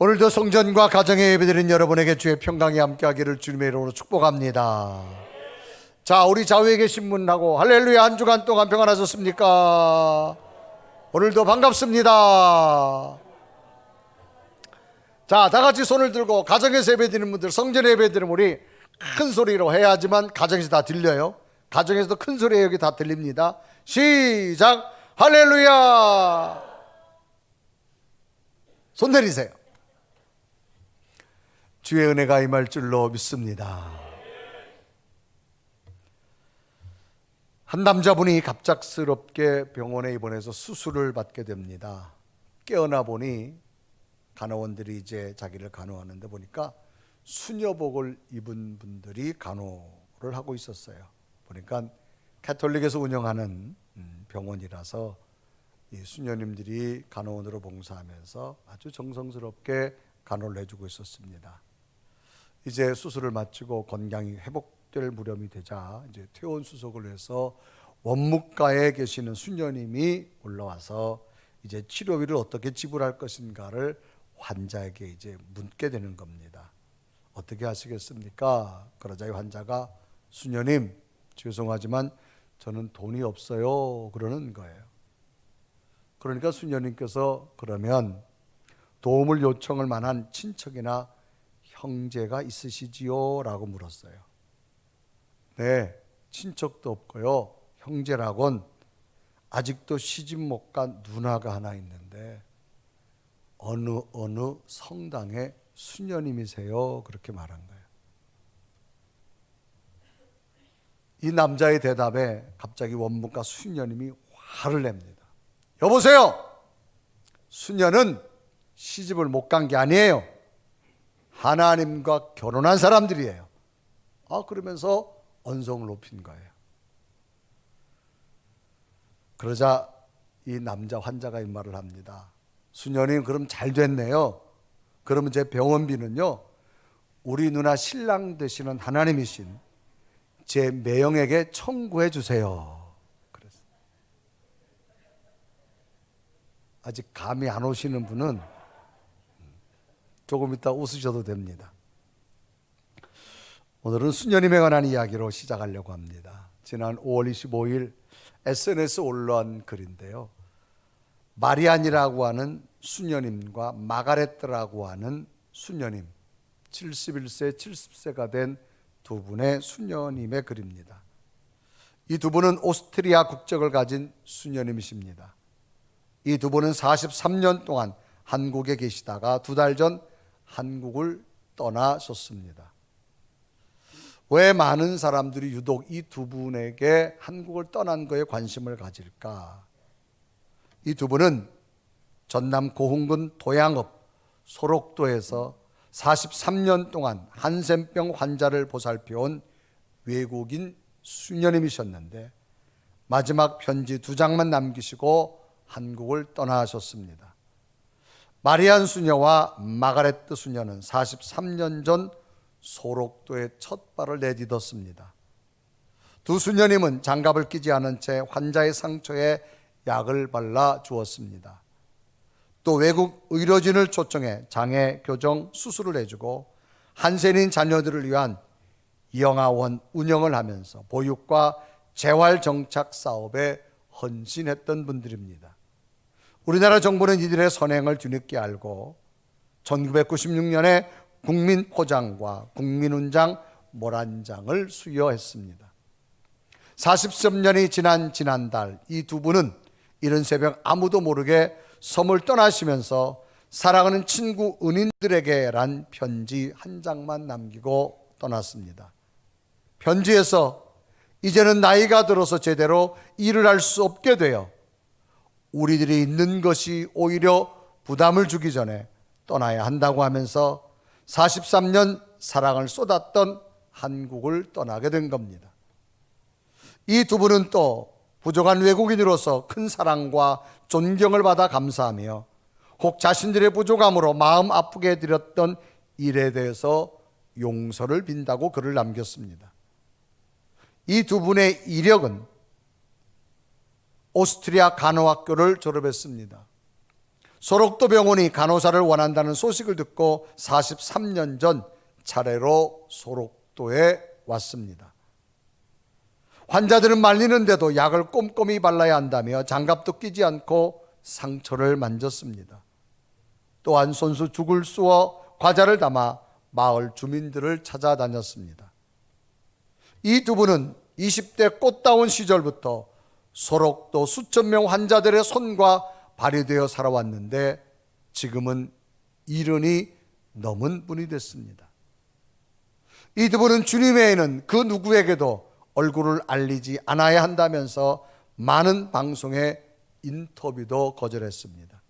오늘도 성전과 가정의 예배드린 여러분에게 주의 평강이 함께하기를 주님의 이름으로 축복합니다. 자, 우리 좌우에 계신 분하고 할렐루야, 한 주간 동안 평안하셨습니까? 오늘도 반갑습니다. 자, 다 같이 손을 들고 가정에서 예배드리는 분들, 성전에 예배드리는 우리 큰 소리로 해야 하지만 가정에서 다 들려요. 가정에서도 큰 소리에 여기 다 들립니다. 시작! 할렐루야! 손 내리세요. 주의 은혜가 임할 줄로 믿습니다. 한 남자분이 갑작스럽게 병원에 입원해서 수술을 받게 됩니다. 깨어나 보니 간호원들이 이제 자기를 간호하는데 보니까 수녀복을 입은 분들이 간호를 하고 있었어요. 보니까 가톨릭에서 운영하는 병원이라서 이 수녀님들이 간호원으로 봉사하면서 아주 정성스럽게 간호를 해주고 있었습니다. 이제 수술을 마치고 건강이 회복될 무렵이 되자 이제 퇴원 수속을 해서 원무과에 계시는 수녀님이 올라와서 이제 치료비를 어떻게 지불할 것인가를 환자에게 이제 묻게 되는 겁니다. 어떻게 하시겠습니까? 그러자 이 환자가 수녀님, 죄송하지만 저는 돈이 없어요. 그러는 거예요. 그러니까 수녀님께서 그러면 도움을 요청할 만한 친척이나 형제가 있으시지요? 라고 물었어요. 네, 친척도 없고요. 형제라곤 아직도 시집 못 간 누나가 하나 있는데 어느 성당의 수녀님이세요? 그렇게 말한 거예요. 이 남자의 대답에 갑자기 원무과 수녀님이 화를 냅니다. 여보세요! 수녀는 시집을 못 간 게 아니에요. 하나님과 결혼한 사람들이에요. 그러면서 언성을 높인 거예요. 그러자 이 남자 환자가 이 말을 합니다. 수녀님, 그럼 잘 됐네요. 그러면 제 병원비는요, 우리 누나 신랑 되시는 하나님이신 제 매형에게 청구해 주세요. 그랬어요. 아직 감이 안 오시는 분은 조금 이따 웃으셔도 됩니다. 오늘은 수녀님에 관한 이야기로 시작하려고 합니다. 지난 5월 25일 SNS에 올라온 글인데요. 마리안이라고 하는 수녀님과 마가레트라고 하는 수녀님, 71세, 70세가 된 두 분의 수녀님의 글입니다. 이 두 분은 오스트리아 국적을 가진 수녀님이십니다. 이 두 분은 43년 동안 한국에 계시다가 2달 전 한국을 떠나셨습니다. 왜 많은 사람들이 유독 이 두 분에게 한국을 떠난 거에 관심을 가질까? 이 두 분은 전남 고흥군 도양읍 소록도에서 43년 동안 한센병 환자를 보살펴온 외국인 수녀님이셨는데 마지막 편지 2장만 남기시고 한국을 떠나셨습니다. 마리안 수녀와 마가레트 수녀는 43년 전 소록도에 첫 발을 내딛었습니다. 두 수녀님은 장갑을 끼지 않은 채 환자의 상처에 약을 발라 주었습니다. 또 외국 의료진을 초청해 장애 교정 수술을 해주고 한센인 자녀들을 위한 영아원 운영을 하면서 보육과 재활 정착 사업에 헌신했던 분들입니다. 우리나라 정부는 이들의 선행을 뒤늦게 알고 1996년에 국민포장과 국민훈장 모란장을 수여했습니다. 40여 년이 지난 지난달 이 두 분은 이른 새벽 아무도 모르게 섬을 떠나시면서 사랑하는 친구 은인들에게란 편지 한 장만 남기고 떠났습니다. 편지에서 이제는 나이가 들어서 제대로 일을 할 수 없게 되어 우리들이 있는 것이 오히려 부담을 주기 전에 떠나야 한다고 하면서 43년 사랑을 쏟았던 한국을 떠나게 된 겁니다. 이 두 분은 또 부족한 외국인으로서 큰 사랑과 존경을 받아 감사하며 혹 자신들의 부족함으로 마음 아프게 해드렸던 일에 대해서 용서를 빈다고 글을 남겼습니다. 이 두 분의 이력은 오스트리아 간호학교를 졸업했습니다. 소록도 병원이 간호사를 원한다는 소식을 듣고 43년 전 차례로 소록도에 왔습니다. 환자들은 말리는데도 약을 꼼꼼히 발라야 한다며 장갑도 끼지 않고 상처를 만졌습니다. 또한 손수 죽을 쑤어 과자를 담아 마을 주민들을 찾아다녔습니다. 이 두 분은 20대 꽃다운 시절부터 소록도 수천 명 환자들의 손과 발이 되어 살아왔는데 지금은 70이 넘은 분이 됐습니다. 이 두 분은 주님 외에는 그 누구에게도 얼굴을 알리지 않아야 한다면서 많은 방송의 인터뷰도 거절했습니다.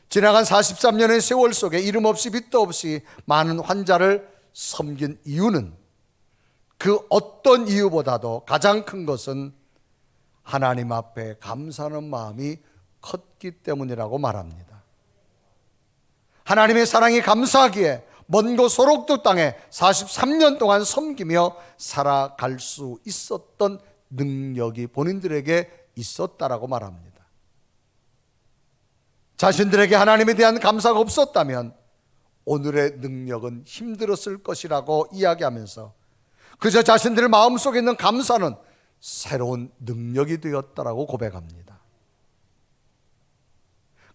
지나간 43년의 세월 속에 이름 없이 빚도 없이 많은 환자를 섬긴 이유는 그 어떤 이유보다도 가장 큰 것은 하나님 앞에 감사하는 마음이 컸기 때문이라고 말합니다. 하나님의 사랑이 감사하기에 먼 곳 소록도 땅에 43년 동안 섬기며 살아갈 수 있었던 능력이 본인들에게 있었다라고 말합니다. 자신들에게 하나님에 대한 감사가 없었다면 오늘의 능력은 힘들었을 것이라고 이야기하면서 그저 자신들의 마음속에 있는 감사는 새로운 능력이 되었다라고 고백합니다.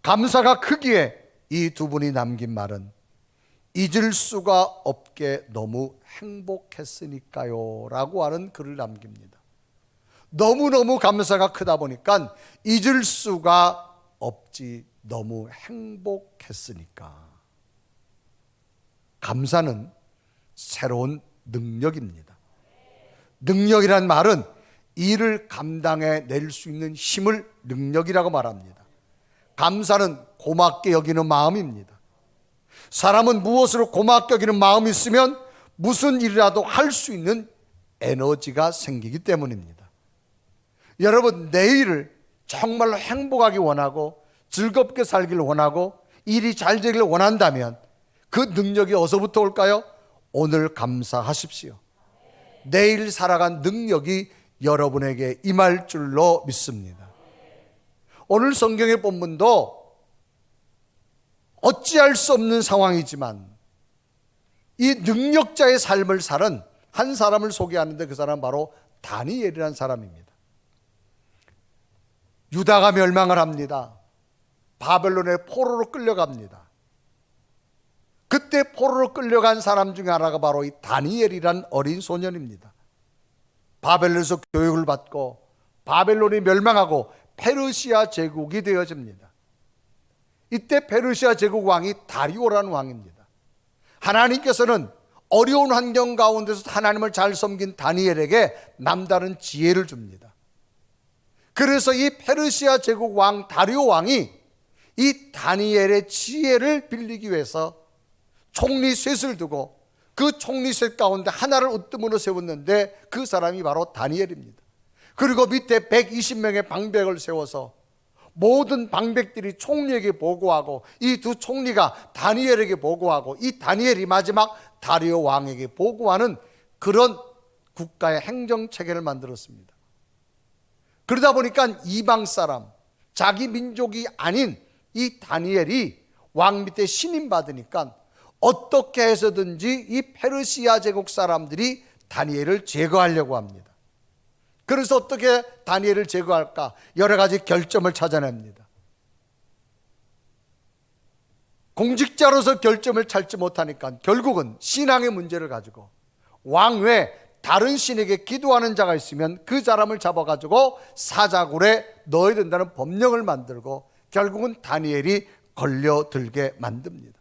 감사가 크기에 이 두 분이 남긴 말은 잊을 수가 없게 너무 행복했으니까요 라고 하는 글을 남깁니다. 너무너무 감사가 크다 보니까 잊을 수가 없지, 너무 행복했으니까. 감사는 새로운 능력입니다. 능력이란 말은 일을 감당해 낼 수 있는 힘을 능력이라고 말합니다. 감사는 고맙게 여기는 마음입니다. 사람은 무엇으로 고맙게 여기는 마음이 있으면 무슨 일이라도 할 수 있는 에너지가 생기기 때문입니다. 여러분, 내일을 정말로 행복하게 원하고 즐겁게 살기를 원하고 일이 잘 되기를 원한다면 그 능력이 어디서부터 올까요? 오늘 감사하십시오. 내일 살아간 능력이 여러분에게 임할 줄로 믿습니다. 오늘 성경의 본문도 어찌할 수 없는 상황이지만 이 능력자의 삶을 사는 한 사람을 소개하는데 그 사람은 바로 다니엘이라는 사람입니다. 유다가 멸망을 합니다. 바벨론의 포로로 끌려갑니다. 그때 포로로 끌려간 사람 중에 하나가 바로 이 다니엘이란 어린 소년입니다. 바벨론에서 교육을 받고 바벨론이 멸망하고 페르시아 제국이 되어집니다. 이때 페르시아 제국 왕이 다리오라는 왕입니다. 하나님께서는 어려운 환경 가운데서 하나님을 잘 섬긴 다니엘에게 남다른 지혜를 줍니다. 그래서 이 페르시아 제국 왕 다리오 왕이 이 다니엘의 지혜를 빌리기 위해서 총리셋을 두고 그 총리셋 가운데 하나를 으뜸으로 세웠는데 그 사람이 바로 다니엘입니다. 그리고 밑에 120명의 방백을 세워서 모든 방백들이 총리에게 보고하고 이 두 총리가 다니엘에게 보고하고 이 다니엘이 마지막 다리오 왕에게 보고하는 그런 국가의 행정체계를 만들었습니다. 그러다 보니까 이방 사람, 자기 민족이 아닌 이 다니엘이 왕 밑에 신임 받으니까 어떻게 해서든지 이 페르시아 제국 사람들이 다니엘을 제거하려고 합니다. 그래서 어떻게 다니엘을 제거할까? 여러 가지 결점을 찾아냅니다. 공직자로서 결점을 찾지 못하니까 결국은 신앙의 문제를 가지고 왕 외에 다른 신에게 기도하는 자가 있으면 그 사람을 잡아가지고 사자굴에 넣어야 된다는 법령을 만들고 결국은 다니엘이 걸려들게 만듭니다.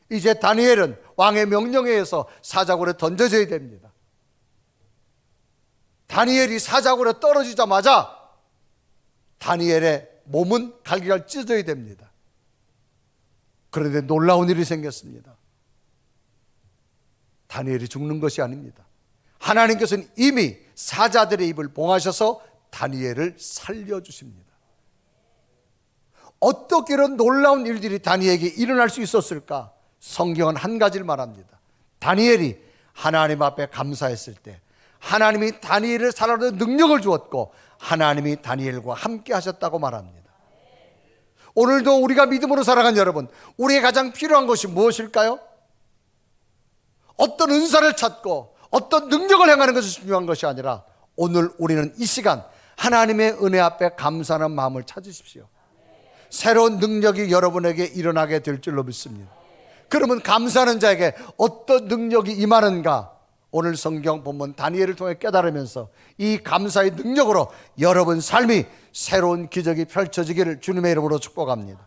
이제 다니엘은 왕의 명령에 의해서 사자굴에 던져져야 됩니다. 다니엘이 사자굴에 떨어지자마자 다니엘의 몸은 갈기갈 찢어져야 됩니다. 그런데 놀라운 일이 생겼습니다. 다니엘이 죽는 것이 아닙니다. 하나님께서는 이미 사자들의 입을 봉하셔서 다니엘을 살려주십니다. 어떻게 이런 놀라운 일들이 다니엘에게 일어날 수 있었을까? 성경은 한 가지를 말합니다. 다니엘이 하나님 앞에 감사했을 때 하나님이 다니엘을 살아내는 능력을 주었고 하나님이 다니엘과 함께 하셨다고 말합니다. 오늘도 우리가 믿음으로 살아간 여러분, 우리의 가장 필요한 것이 무엇일까요? 어떤 은사를 찾고 어떤 능력을 행하는 것이 중요한 것이 아니라 오늘 우리는 이 시간 하나님의 은혜 앞에 감사하는 마음을 찾으십시오. 새로운 능력이 여러분에게 일어나게 될 줄로 믿습니다. 그러면 감사하는 자에게 어떤 능력이 임하는가? 오늘 성경 본문 다니엘을 통해 깨달으면서 이 감사의 능력으로 여러분 삶이 새로운 기적이 펼쳐지기를 주님의 이름으로 축복합니다.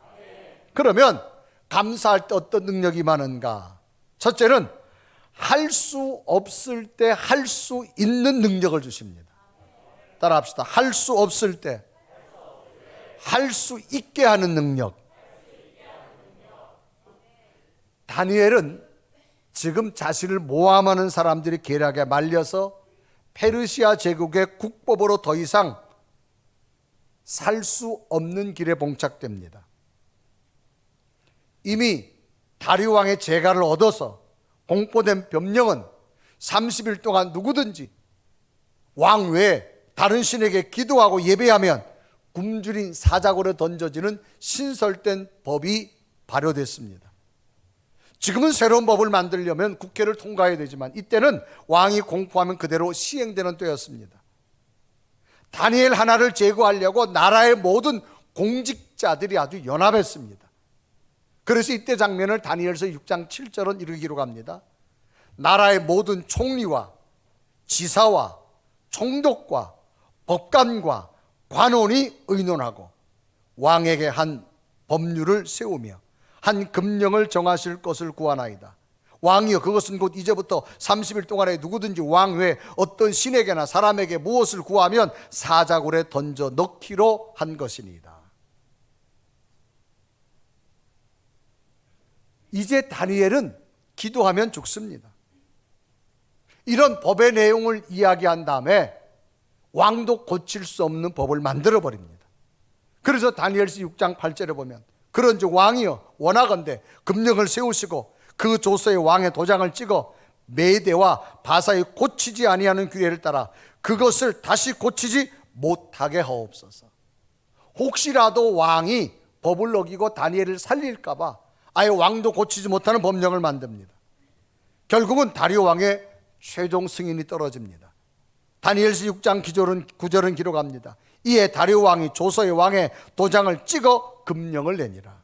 그러면 감사할 때 어떤 능력이 임하는가? 첫째는 할 수 없을 때 할 수 있는 능력을 주십니다. 따라합시다. 할 수 없을 때 할 수 있게 하는 능력. 다니엘은 지금 자신을 모함하는 사람들이 계략에 말려서 페르시아 제국의 국법으로 더 이상 살 수 없는 길에 봉착됩니다. 이미 다리오 왕의 재가를 얻어서 공포된 변명은 30일 동안 누구든지 왕 외에 다른 신에게 기도하고 예배하면 굶주린 사자굴에 던져지는 신설된 법이 발효됐습니다. 지금은 새로운 법을 만들려면 국회를 통과해야 되지만 이때는 왕이 공포하면 그대로 시행되는 때였습니다. 다니엘 하나를 제거하려고 나라의 모든 공직자들이 아주 연합했습니다. 그래서 이때 장면을 다니엘서 6장 7절은 이렇게 기록합니다. 나라의 모든 총리와 지사와 총독과 법관과 관원이 의논하고 왕에게 한 법률을 세우며 한 금령을 정하실 것을 구하나이다. 왕이여, 그것은 곧 이제부터 30일 동안에 누구든지 왕 외에 어떤 신에게나 사람에게 무엇을 구하면 사자굴에 던져 넣기로 한 것이니이다. 이제 다니엘은 기도하면 죽습니다. 이런 법의 내용을 이야기한 다음에 왕도 고칠 수 없는 법을 만들어 버립니다. 그래서 다니엘서 6장 8절에 보면 그런즉 왕이여 원하건대 금령을 세우시고 그 조서에 왕의 도장을 찍어 메대와 바사의 고치지 아니하는 규례를 따라 그것을 다시 고치지 못하게 하옵소서. 혹시라도 왕이 법을 어기고 다니엘을 살릴까 봐 아예 왕도 고치지 못하는 법령을 만듭니다. 결국은 다리오 왕의 최종 승인이 떨어집니다. 다니엘서 6장 9절은 기록합니다. 이에 다리오 왕이 조서의 왕의 도장을 찍어 금령을 내니라.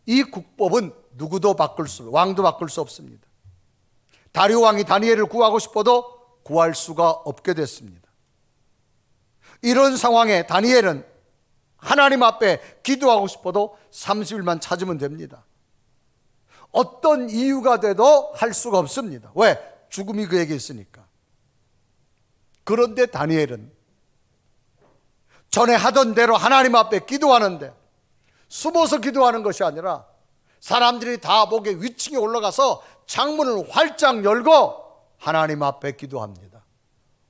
이 국법은 누구도 왕도 바꿀 수 없습니다. 다리오 왕이 다니엘을 구하고 싶어도 구할 수가 없게 됐습니다. 이런 상황에 다니엘은 하나님 앞에 기도하고 싶어도 30일만 찾으면 됩니다. 어떤 이유가 돼도 할 수가 없습니다. 왜? 죽음이 그에게 있으니까. 그런데 다니엘은 전에 하던 대로 하나님 앞에 기도하는데 숨어서 기도하는 것이 아니라 사람들이 다 보게 위층에 올라가서 창문을 활짝 열고 하나님 앞에 기도합니다.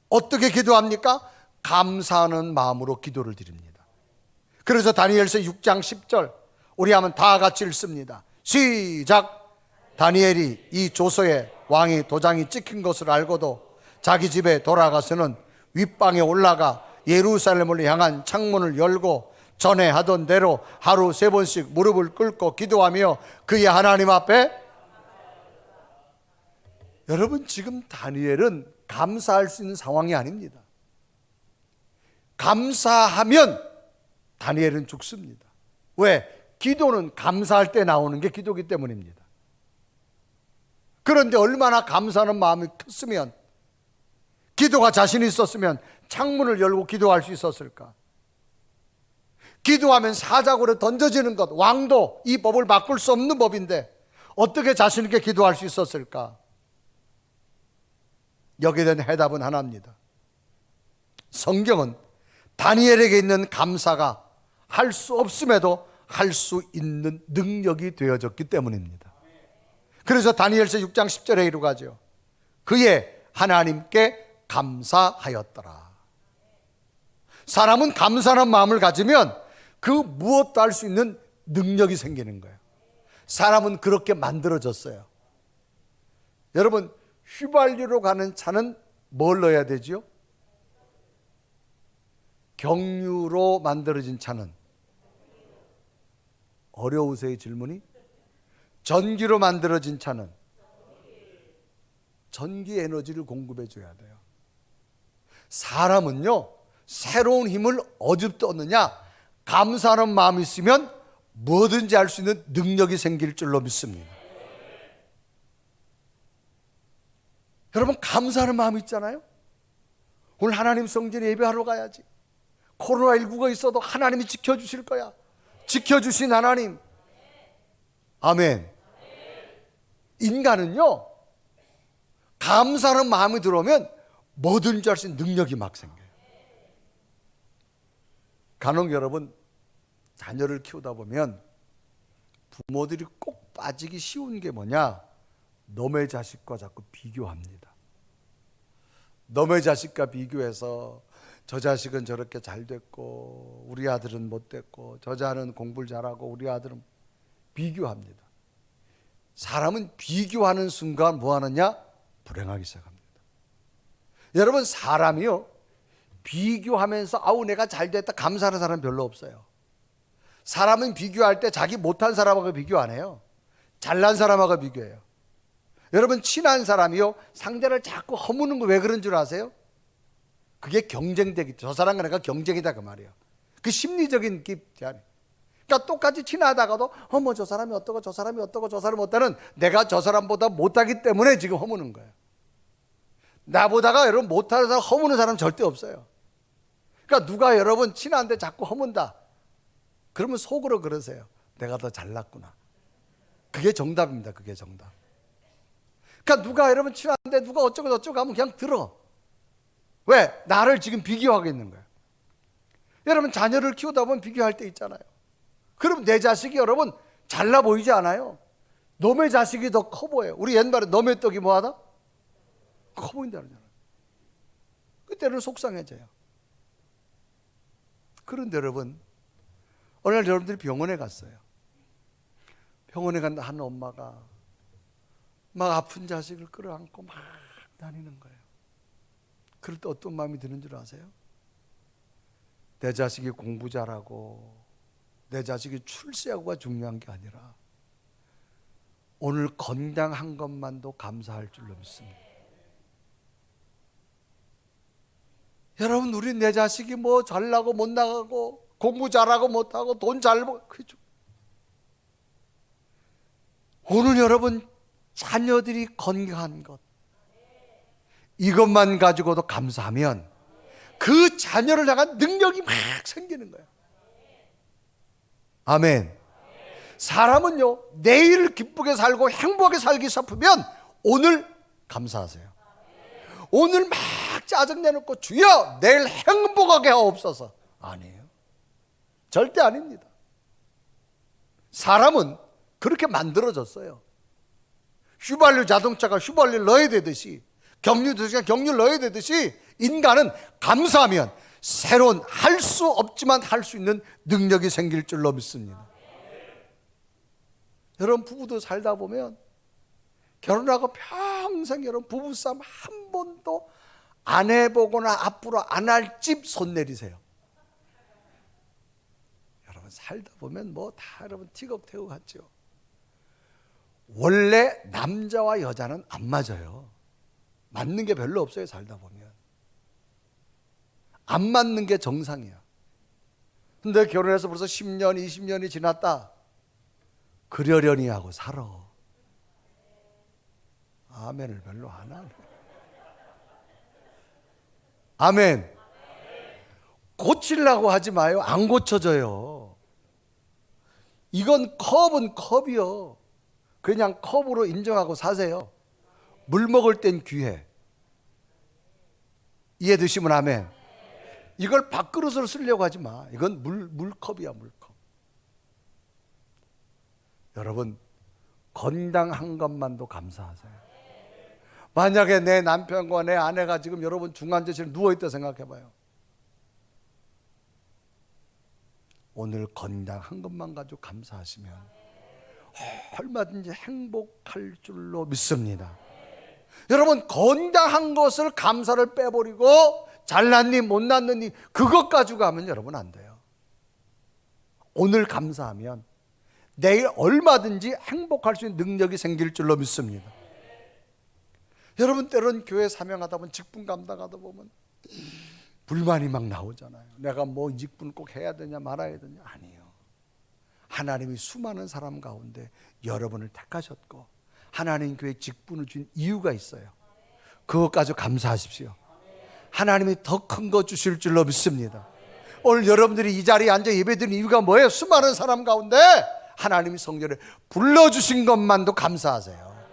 어떻게 기도합니까? 감사하는 마음으로 기도를 드립니다. 그래서 다니엘서 6장 10절 우리 한번 다 같이 읽습니다. 시작. 다니엘이 이 조서에 왕이 도장이 찍힌 것을 알고도 자기 집에 돌아가서는 윗방에 올라가 예루살렘을 향한 창문을 열고 전에 하던 대로 하루 3번씩 무릎을 꿇고 기도하며 그의 하나님 앞에. 여러분, 지금 다니엘은 감사할 수 있는 상황이 아닙니다. 감사하면 다니엘은 죽습니다. 왜? 기도는 감사할 때 나오는 게 기도기 때문입니다. 그런데 얼마나 감사하는 마음이 컸으면, 기도가 자신이 있었으면 창문을 열고 기도할 수 있었을까? 기도하면 사자굴에 던져지는 것, 왕도 이 법을 바꿀 수 없는 법인데 어떻게 자신 있게 기도할 수 있었을까? 여기에 대한 해답은 하나입니다. 성경은 다니엘에게 있는 감사가 할 수 없음에도 할 수 있는 능력이 되어졌기 때문입니다. 그래서 다니엘서 6장 10절에 이루어가죠. 그의 하나님께 감사하였더라. 사람은 감사하는 마음을 가지면 그 무엇도 할 수 있는 능력이 생기는 거예요. 사람은 그렇게 만들어졌어요. 여러분, 휘발유로 가는 차는 뭘 넣어야 되죠? 경유로 만들어진 차는 어려우세요, 질문이? 전기로 만들어진 차는 전기 에너지를 공급해 줘야 돼요. 사람은요, 새로운 힘을 어디부터 얻느냐? 감사하는 마음이 있으면 뭐든지 할 수 있는 능력이 생길 줄로 믿습니다. 여러분, 감사하는 마음이 있잖아요. 오늘 하나님 성전에 예배하러 가야지. 코로나19가 있어도 하나님이 지켜주실 거야. 지켜주신 하나님. 아멘. 인간은요, 감사하는 마음이 들어오면 뭐든지 할 수 있는 능력이 막 생겨요. 간혹 여러분, 자녀를 키우다 보면 부모들이 꼭 빠지기 쉬운 게 뭐냐? 너의 자식과 자꾸 비교합니다. 너의 자식과 비교해서 저 자식은 저렇게 잘 됐고 우리 아들은 못 됐고, 저 자는 공부를 잘하고 우리 아들은, 비교합니다. 사람은 비교하는 순간 뭐 하느냐? 불행하기 시작합니다. 여러분, 사람이요, 비교하면서 아우 내가 잘 됐다 감사하는 사람 별로 없어요. 사람은 비교할 때 자기 못한 사람하고 비교 안 해요. 잘난 사람하고 비교해요. 여러분, 친한 사람이요, 상대를 자꾸 허무는 거 왜 그런 줄 아세요? 그게 경쟁되기, 저 사람과 내가 경쟁이다 그 말이에요. 그 심리적인 기대. 그러니까 똑같이 친하다가도 어머 저 사람이 어떠고 저 사람이 어떠고 저 사람이 어떠는, 내가 저 사람보다 못하기 때문에 지금 허무는 거예요. 나보다가 여러분 못하는 사람, 허무는 사람 절대 없어요. 그러니까 누가 여러분 친한데 자꾸 허문다, 그러면 속으로 그러세요. 내가 더 잘났구나. 그게 정답입니다. 그게 정답. 그러니까 누가 여러분 친한데 누가 어쩌고 저쩌고 하면 그냥 들어. 왜? 나를 지금 비교하고 있는 거예요. 여러분, 자녀를 키우다 보면 비교할 때 있잖아요. 그럼 내 자식이 여러분 잘나 보이지 않아요? 너의 자식이 더 커 보여요. 우리 옛말에 너의 떡이 뭐하다? 커 보인다는 거잖아요. 그때는 속상해져요. 그런데 여러분, 어느 날 여러분들이 병원에 갔어요. 병원에 간 한 엄마가 막 아픈 자식을 끌어안고 막 다니는 거예요. 그럴 때 어떤 마음이 드는 줄 아세요? 내 자식이 공부 잘하고 내 자식이 출세하고가 중요한 게 아니라 오늘 건강한 것만도 감사할 줄로 믿습니다. 여러분, 우리 내 자식이 뭐 잘나고 못 나가고 공부 잘하고 못하고 돈 잘 벌고, 그죠? 오늘 여러분 자녀들이 건강한 것, 이것만 가지고도 감사하면 그 자녀를 향한 능력이 막 생기는 거예요. 아멘. 사람은요, 내일을 기쁘게 살고 행복하게 살기 싶으면 오늘 감사하세요. 오늘 막 짜증내놓고 주여 내일 행복하게 하옵소서, 아니에요. 절대 아닙니다. 사람은 그렇게 만들어졌어요. 휘발유 자동차가 휘발유를 넣어야 되듯이, 경유 자동차가 경유를 넣어야 되듯이, 인간은 감사하면 새로운, 할 수 없지만 할 수 있는 능력이 생길 줄로 믿습니다. 여러분, 부부도 살다 보면 결혼하고 평생 여러분 부부싸움 한 번도 안 해보거나 앞으로 안 할 집 손 내리세요. 여러분, 살다 보면 뭐 다 여러분 티격태격 하죠. 원래 남자와 여자는 안 맞아요. 맞는 게 별로 없어요. 살다 보면 안 맞는 게 정상이야. 근데 결혼해서 벌써 10년 20년이 지났다, 그러려니 하고 살아. 아멘을 별로 안 하네. 아멘. 고치려고 하지 마요. 안 고쳐져요. 이건 컵은 컵이요, 그냥 컵으로 인정하고 사세요. 물 먹을 땐 귀해. 이해되시면 아멘. 이걸 밥그릇으로 쓰려고 하지 마. 이건 물컵이야, 물컵. 여러분, 건강한 것만도 감사하세요. 만약에 내 남편과 내 아내가 지금 여러분 중환자실에 누워있다 생각해봐요. 오늘 건강한 것만 가지고 감사하시면 얼마든지 행복할 줄로 믿습니다. 여러분, 건강한 것을 감사를 빼버리고 잘났니 못났니 그것 가지고 하면 여러분 안 돼요. 오늘 감사하면 내일 얼마든지 행복할 수 있는 능력이 생길 줄로 믿습니다. 여러분, 때론 교회 사명하다 보면, 직분 감당하다 보면 불만이 막 나오잖아요. 내가 뭐 이 직분을 꼭 해야 되냐 말아야 되냐. 아니에요. 하나님이 수많은 사람 가운데 여러분을 택하셨고 하나님 교회 직분을 준 이유가 있어요. 그것 가지고 감사하십시오. 하나님이 더 큰 거 주실 줄로 믿습니다. 오늘 여러분들이 이 자리에 앉아 예배드리는 이유가 뭐예요? 수많은 사람 가운데 하나님이 성전에 불러주신 것만도 감사하세요.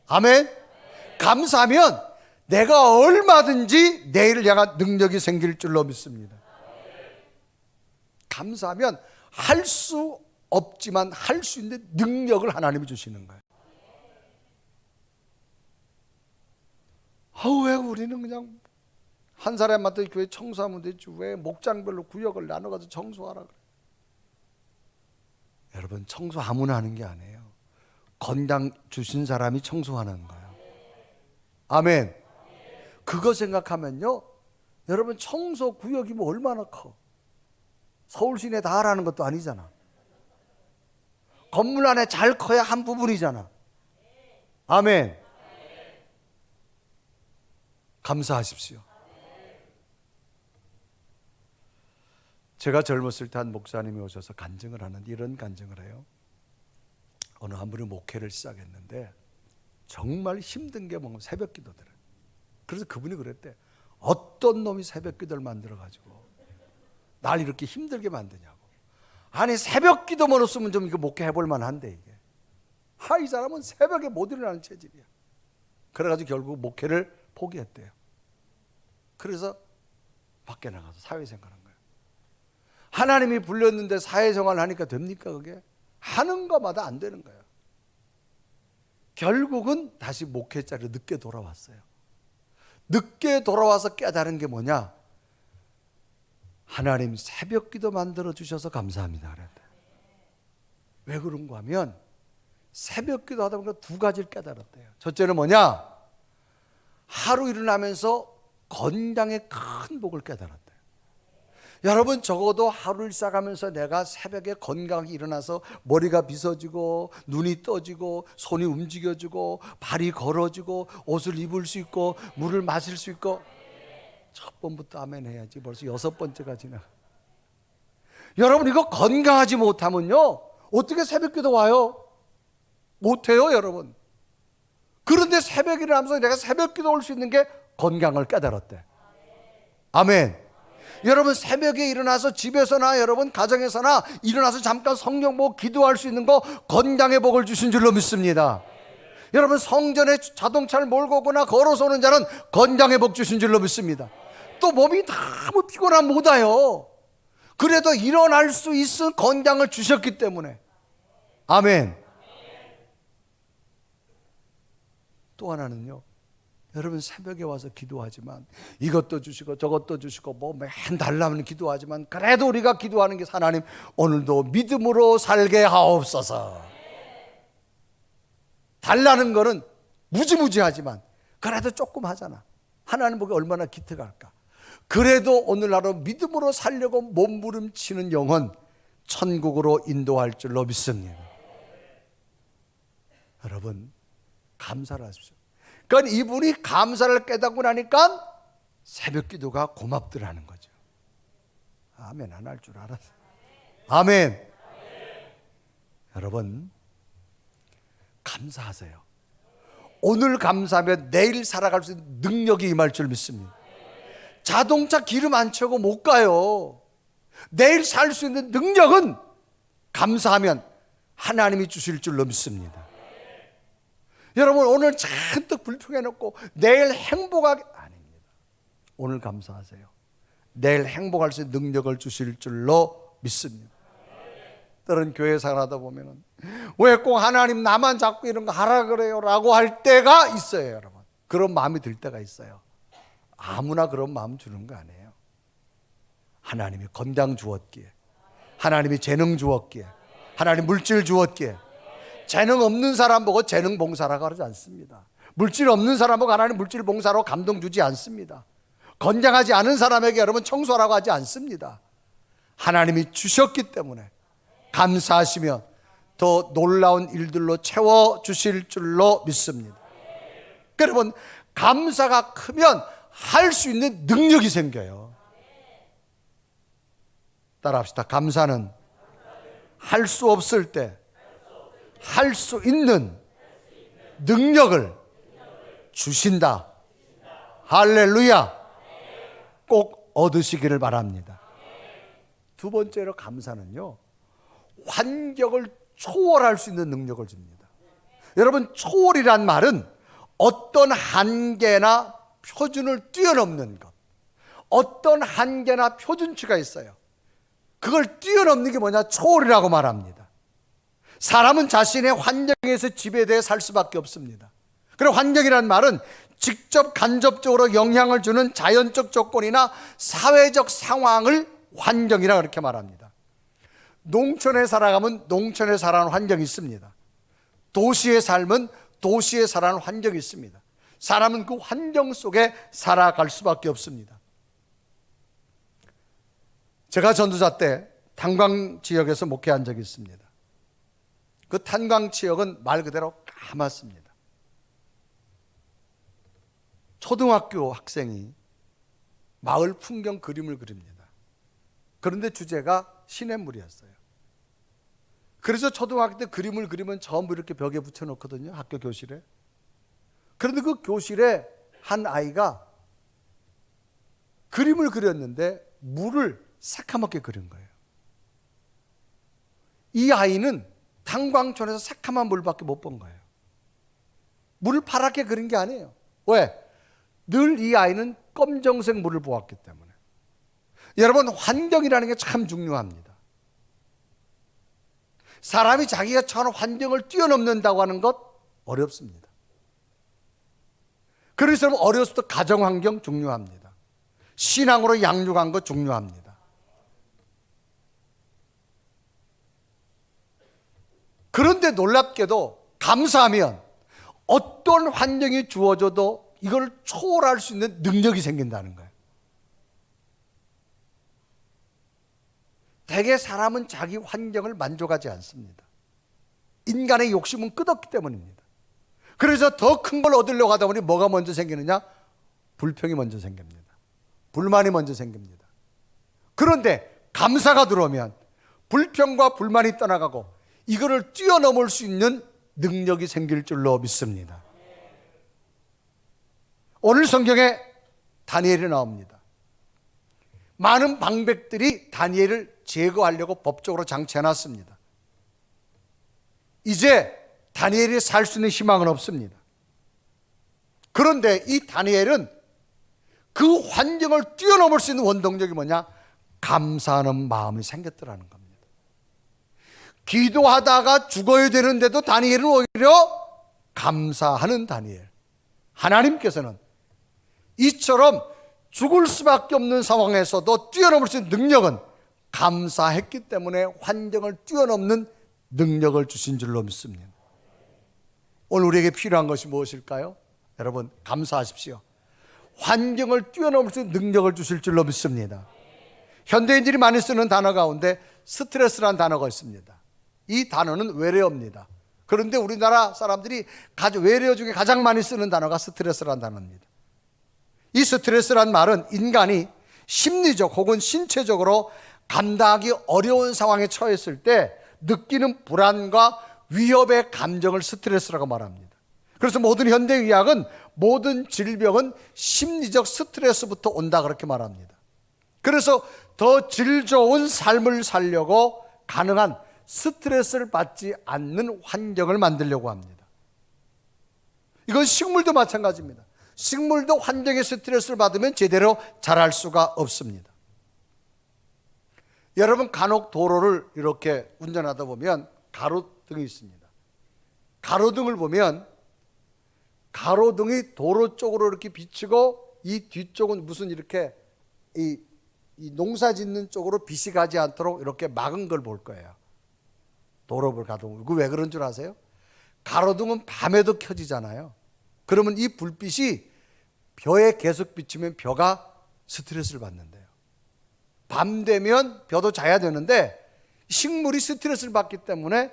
아멘. 감사하면 내가 얼마든지 내일을 향한 능력이 생길 줄로 믿습니다. 감사하면 할 수 없지만 할 수 있는 능력을 하나님이 주시는 거예요. 왜 우리는 그냥 한 사람마다 교회 청소하면 되지, 왜 목장별로 구역을 나눠가지고 청소하라 그래? 여러분, 청소 아무나 하는 게 아니에요. 건강 주신 사람이 청소하는 거예요. 아멘. 그거 생각하면요, 여러분, 청소 구역이 뭐 얼마나 커. 서울 시내 다 하라는 것도 아니잖아. 건물 안에 잘 커야 한 부분이잖아. 아멘. 감사하십시오. 제가 젊었을 때 한 목사님이 오셔서 간증을 하는데 이런 간증을 해요. 어느 한 분이 목회를 시작했는데 정말 힘든 게 뭔가 새벽 기도들을. 그래서 그분이 그랬대. 어떤 놈이 새벽 기도를 만들어가지고 날 이렇게 힘들게 만드냐고. 아니, 새벽 기도만 없으면 좀 이거 목회 해볼 만한데 이게. 이 사람은 새벽에 못 일어나는 체질이야. 그래가지고 결국 목회를 포기했대요. 그래서 밖에 나가서 사회생활한 거예요. 하나님이 불렀는데 사회생활을 하니까 됩니까 그게? 하는 것마다 안 되는 거예요. 결국은 다시 목회 자리로 늦게 돌아왔어요. 늦게 돌아와서 깨달은 게 뭐냐? 하나님 새벽 기도 만들어 주셔서 감사합니다. 왜 그런가 하면 새벽 기도 하다 보니까 두 가지를 깨달았대요. 첫째는 뭐냐? 하루 일어나면서 건강의 큰 복을 깨달았대요. 여러분, 적어도 하루를 시작하면서 내가 새벽에 건강하게 일어나서 머리가 빗어지고 눈이 떠지고 손이 움직여지고 발이 걸어지고 옷을 입을 수 있고 물을 마실 수 있고. 첫 번부터 아멘 해야지 벌써 6번째가 지나. 여러분, 이거 건강하지 못하면요 어떻게 새벽 기도 와요? 못해요 여러분. 그런데 새벽에 일어나면서 내가 새벽 기도 올 수 있는 게 건강을 깨달았대. 아멘. 여러분, 새벽에 일어나서 집에서나 여러분 가정에서나 일어나서 잠깐 성경 보고 기도할 수 있는 거 건강의 복을 주신 줄로 믿습니다. 여러분, 성전에 자동차를 몰고 오거나 걸어서 오는 자는 건강의 복 주신 줄로 믿습니다. 또 몸이 너무 피곤하면 못 와요. 그래도 일어날 수 있은 건강을 주셨기 때문에. 아멘. 또 하나는요, 여러분 새벽에 와서 기도하지만 이것도 주시고 저것도 주시고 뭐 맨 달라면 기도하지만 그래도 우리가 기도하는 게 하나님 오늘도 믿음으로 살게 하옵소서. 달라는 거는 무지무지하지만 그래도 조금 하잖아. 하나님 보기 얼마나 기특할까. 그래도 오늘 하루 믿음으로 살려고 몸부림치는 영혼 천국으로 인도할 줄로 믿습니다. 여러분, 감사를 하십시오. 그러니까 이분이 감사를 깨닫고 나니까 새벽 기도가 고맙더라는 거죠. 아멘 안 할 줄 알았어요. 아멘. 여러분, 감사하세요. 오늘 감사하면 내일 살아갈 수 있는 능력이 임할 줄 믿습니다. 자동차 기름 안 채우고 못 가요. 내일 살 수 있는 능력은 감사하면 하나님이 주실 줄로 믿습니다. 여러분, 오늘 잔뜩 불평해놓고 내일 행복하게 아닙니다. 오늘 감사하세요. 내일 행복할 수 있는 능력을 주실 줄로 믿습니다. 때론 교회 생활하다 보면은 왜 꼭 하나님 나만 자꾸 이런 거 하라 그래요 라고 할 때가 있어요. 여러분, 그런 마음이 들 때가 있어요. 아무나 그런 마음 주는 거 아니에요. 하나님이 건강 주었기에, 하나님이 재능 주었기에, 하나님 물질 주었기에. 재능 없는 사람 보고 재능 봉사라고 하지 않습니다. 물질 없는 사람 보고 하나님 물질 봉사로 감동 주지 않습니다. 건강하지 않은 사람에게 여러분 청소하라고 하지 않습니다. 하나님이 주셨기 때문에 감사하시며 더 놀라운 일들로 채워주실 줄로 믿습니다. 여러분, 감사가 크면 할 수 있는 능력이 생겨요. 따라합시다. 감사는 할 수 없을 때 할 수 있는 능력을 주신다. 할렐루야. 꼭 얻으시기를 바랍니다. 두 번째로 감사는요, 환경을 초월할 수 있는 능력을 줍니다. 여러분, 초월이란 말은 어떤 한계나 표준을 뛰어넘는 것, 어떤 한계나 표준치가 있어요. 그걸 뛰어넘는 게 뭐냐? 초월이라고 말합니다. 사람은 자신의 환경에서 지배되어 살 수밖에 없습니다. 그리고 환경이란 말은 직접 간접적으로 영향을 주는 자연적 조건이나 사회적 상황을 환경이라 그렇게 말합니다. 농촌에 살아가면 농촌에 살아가는 환경이 있습니다. 도시에 살면 도시에 살아가는 환경이 있습니다. 사람은 그 환경 속에 살아갈 수밖에 없습니다. 제가 전도자 때 탄광 지역에서 목회한 적이 있습니다. 그 탄광 지역은 말 그대로 까맣습니다. 초등학교 학생이 마을 풍경 그림을 그립니다. 그런데 주제가 시냇물이었어요. 그래서 초등학교 때 그림을 그리면 전부 이렇게 벽에 붙여놓거든요, 학교 교실에. 그런데 그 교실에 한 아이가 그림을 그렸는데 물을 새카맣게 그린 거예요. 이 아이는 탄광촌에서 새카만 물밖에 못 본 거예요. 물을 파랗게 그린 게 아니에요. 왜? 늘 이 아이는 검정색 물을 보았기 때문에. 여러분, 환경이라는 게 참 중요합니다. 사람이 자기가 처한 환경을 뛰어넘는다고 하는 것 어렵습니다. 그래서 어렸을 때 가정환경 중요합니다. 신앙으로 양육한 것 중요합니다. 그런데 놀랍게도 감사하면 어떤 환경이 주어져도 이걸 초월할 수 있는 능력이 생긴다는 거예요. 대개 사람은 자기 환경을 만족하지 않습니다. 인간의 욕심은 끝없기 때문입니다. 그래서 더 큰 걸 얻으려고 하다 보니 뭐가 먼저 생기느냐? 불평이 먼저 생깁니다. 불만이 먼저 생깁니다. 그런데 감사가 들어오면 불평과 불만이 떠나가고 이거를 뛰어넘을 수 있는 능력이 생길 줄로 믿습니다. 오늘 성경에 다니엘이 나옵니다. 많은 방백들이 다니엘을 제거하려고 법적으로 장치해놨습니다. 이제 다니엘이 살 수 있는 희망은 없습니다. 그런데 이 다니엘은 그 환경을 뛰어넘을 수 있는 원동력이 뭐냐? 감사하는 마음이 생겼더라는 겁니다. 기도하다가 죽어야 되는데도 다니엘은 오히려 감사하는 다니엘. 하나님께서는 이처럼 죽을 수밖에 없는 상황에서도 뛰어넘을 수 있는 능력은 감사했기 때문에 환경을 뛰어넘는 능력을 주신 줄로 믿습니다. 오늘 우리에게 필요한 것이 무엇일까요? 여러분, 감사하십시오. 환경을 뛰어넘을 수 있는 능력을 주실 줄로 믿습니다. 현대인들이 많이 쓰는 단어 가운데 스트레스라는 단어가 있습니다. 이 단어는 외래어입니다. 그런데 우리나라 사람들이 외래어 중에 가장 많이 쓰는 단어가 스트레스라는 단어입니다. 이 스트레스란 말은 인간이 심리적 혹은 신체적으로 감당하기 어려운 상황에 처했을 때 느끼는 불안과 위협의 감정을 스트레스라고 말합니다. 그래서 모든 현대의학은 모든 질병은 심리적 스트레스부터 온다 그렇게 말합니다. 그래서 더 질 좋은 삶을 살려고 가능한 스트레스를 받지 않는 환경을 만들려고 합니다. 이건 식물도 마찬가지입니다. 식물도 환경의 스트레스를 받으면 제대로 자랄 수가 없습니다. 여러분, 간혹 도로를 이렇게 운전하다 보면 가로등이 있습니다. 가로등을 보면 가로등이 도로 쪽으로 이렇게 비치고 이 뒤쪽은 무슨 이렇게 이 농사 짓는 쪽으로 빛이 가지 않도록 이렇게 막은 걸 볼 거예요. 도로를 가도. 그 왜 그런 줄 아세요? 가로등은 밤에도 켜지잖아요. 그러면 이 불빛이 벼에 계속 비치면 벼가 스트레스를 받는데요. 밤 되면 벼도 자야 되는데 식물이 스트레스를 받기 때문에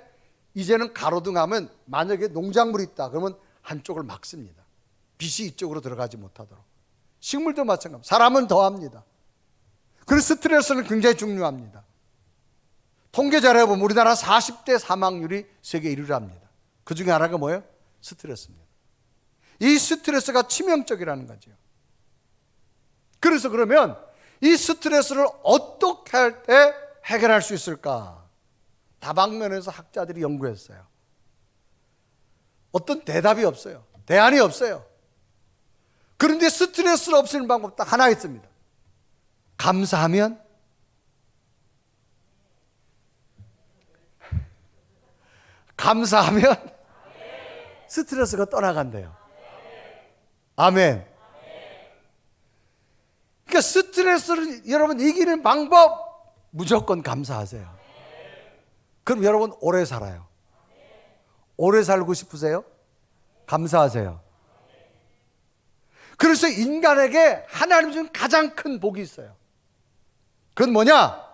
이제는 가로등하면 만약에 농작물이 있다 그러면 한쪽을 막습니다. 빛이 이쪽으로 들어가지 못하도록. 식물도 마찬가지입니다. 사람은 더합니다. 그래서 스트레스는 굉장히 중요합니다. 통계 자료에 보면 우리나라 40대 사망률이 세계 1위를 합니다. 그 중에 하나가 뭐예요? 스트레스입니다. 이 스트레스가 치명적이라는 거죠. 그래서 그러면 이 스트레스를 어떻게 할 때 해결할 수 있을까? 다방면에서 학자들이 연구했어요. 어떤 대답이 없어요. 대안이 없어요. 그런데 스트레스를 없애는 방법 딱 하나 있습니다. 감사하면 스트레스가 떠나간대요. 아멘. 그러니까 스트레스를 여러분 이기는 방법 무조건 감사하세요. 그럼 여러분 오래 살아요. 오래 살고 싶으세요? 감사하세요. 그래서 인간에게 하나님 준 가장 큰 복이 있어요. 그건 뭐냐?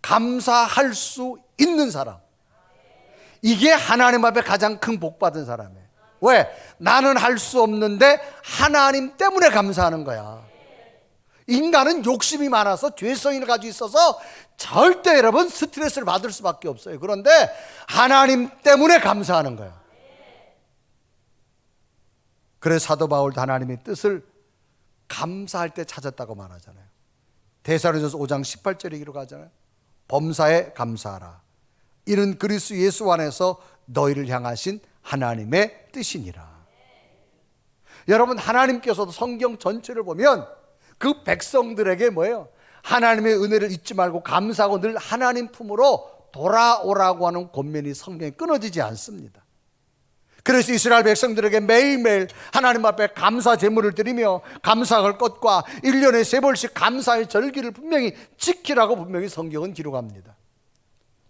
감사할 수 있는 사람. 이게 하나님 앞에 가장 큰 복 받은 사람이에요. 왜? 나는 할 수 없는데 하나님 때문에 감사하는 거야. 인간은 욕심이 많아서 죄성을 가지고 있어서 절대 여러분 스트레스를 받을 수밖에 없어요. 그런데 하나님 때문에 감사하는 거야. 그래서 사도 바울도 하나님의 뜻을 감사할 때 찾았다고 말하잖아요. 데살로니가서 5장 18절에 이렇게 하잖아요. 범사에 감사하라. 이는 그리스도 예수 안에서 너희를 향하신 하나님의 뜻이니라. 여러분 하나님께서도 성경 전체를 보면 그 백성들에게 뭐예요? 하나님의 은혜를 잊지 말고 감사하고 늘 하나님 품으로 돌아오라고 하는 권면이 성경에 끊어지지 않습니다. 그래서 이스라엘 백성들에게 매일매일 하나님 앞에 감사 제물을 드리며 감사할 것과 1년에 3번씩 감사의 절기를 분명히 지키라고 분명히 성경은 기록합니다.